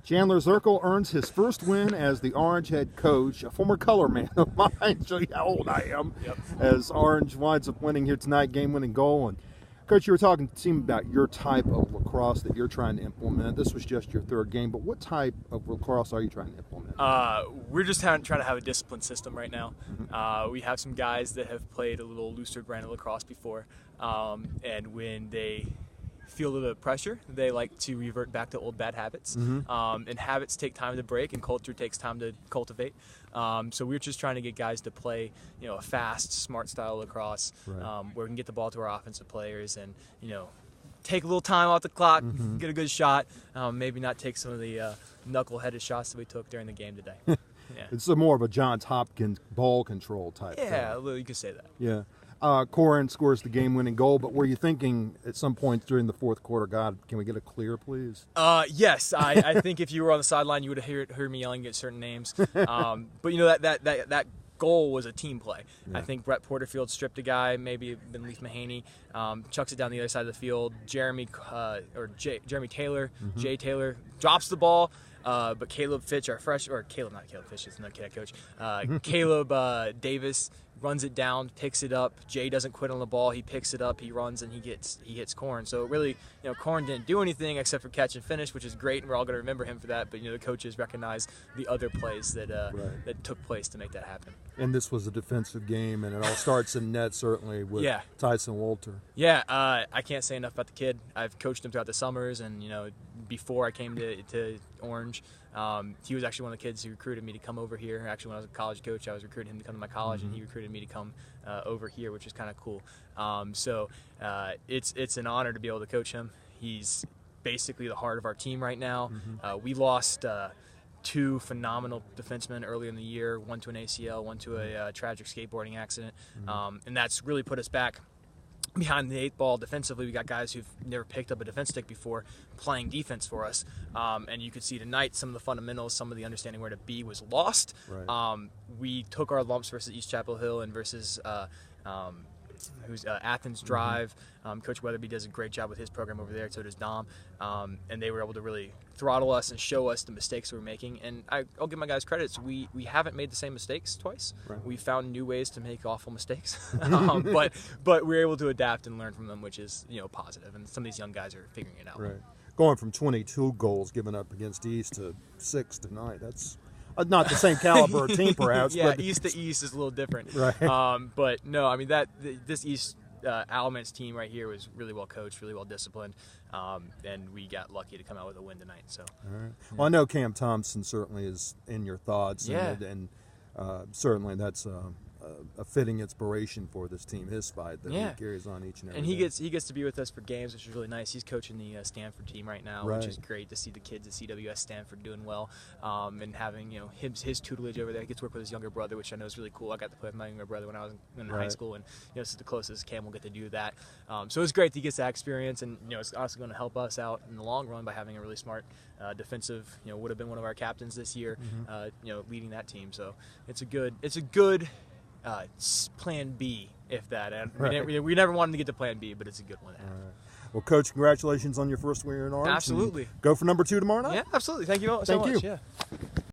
Chandler Zirkle earns his first win as the Orange head coach, a former color man of mine. Show you how old I am. Yep. As Orange winds up winning here tonight, game-winning goal. And Coach, you were talking to the team about your type of lacrosse that you're trying to implement. This was just your third game, but what type of lacrosse are you trying to implement? We're just trying to have a disciplined system right now. We have some guys that have played a little looser brand of lacrosse before, and when they feel a little bit of pressure, they like to revert back to old bad habits. And habits take time to break, and culture takes time to cultivate. So we're just trying to get guys to play, a fast, smart style lacrosse, where we can get the ball to our offensive players and, take a little time off the clock, get a good shot, maybe not take some of the knuckle-headed shots that we took during the game today. Yeah. It's more of a Johns Hopkins ball control type thing. Yeah, you could say that. Yeah. Koren scores the game-winning goal, but were you thinking at some point during the fourth quarter, God, can we get a clear, please? Yes. I think if you were on the sideline, you would have heard me yelling at certain names. But that goal was a team play. Yeah. I think Brett Porterfield stripped a guy, maybe been Leaf Mahaney, chucks it down the other side of the field. Jeremy Taylor, Jay Taylor drops the ball. But Caleb Fitch, not Caleb Fitch, it's another kid coach. Caleb Davis runs it down, picks it up. Jay doesn't quit on the ball. He picks it up, he runs, and he hits Koren. So really, Koren didn't do anything except for catch and finish, which is great, and we're all going to remember him for that. But the coaches recognize the other plays that that took place to make that happen. And this was a defensive game, and it all starts in net certainly with Tyson Walter. Yeah, I can't say enough about the kid. I've coached him throughout the summers, and before I came to Orange. He was actually one of the kids who recruited me to come over here. Actually, when I was a college coach, I was recruiting him to come to my college, and he recruited me to come over here, which is kind of cool. So it's an honor to be able to coach him. He's basically the heart of our team right now. We lost two phenomenal defensemen earlier in the year, one to an ACL, one to a tragic skateboarding accident, and that's really put us back behind the eight ball defensively. We got guys who've never picked up a defense stick before playing defense for us, and you could see tonight some of the fundamentals, some of the understanding where to be was lost. We took our lumps versus East Chapel Hill and versus Athens Drive. Coach Weatherby does a great job with his program over there, so does Dom, and they were able to really throttle us and show us the mistakes we were making. And I'll give my guys credit. So we haven't made the same mistakes twice. We found new ways to make awful mistakes, but we're able to adapt and learn from them, which is positive. And some of these young guys are figuring it out. Going from 22 goals given up against East to 6 tonight, that's not the same caliber of team, perhaps. Yeah, but East to East is a little different. But no, I mean this East Alamance team right here was really well coached, really well disciplined, and we got lucky to come out with a win tonight. So, Well, I know Cam Thompson certainly is in your thoughts, and certainly that's a fitting inspiration for this team, his fight that he carries on each and every day. He gets to be with us for games, which is really nice. He's coaching the Stanford team right now, which is great to see the kids at CWS Stanford doing well, and having his tutelage over there. He gets to work with his younger brother, which I know is really cool. I got to play with my younger brother when I was in high school, and this is the closest Cam will get to do that. So it's great that he gets that experience, and it's also going to help us out in the long run by having a really smart defensive. Would have been one of our captains this year, leading that team. So it's a good plan B, if that. We never wanted to get to plan B, but it's a good one. Well, Coach, congratulations on your first win in Orange. Absolutely. Go for number 2 tomorrow night. Yeah, absolutely. Thank you so much. Yeah.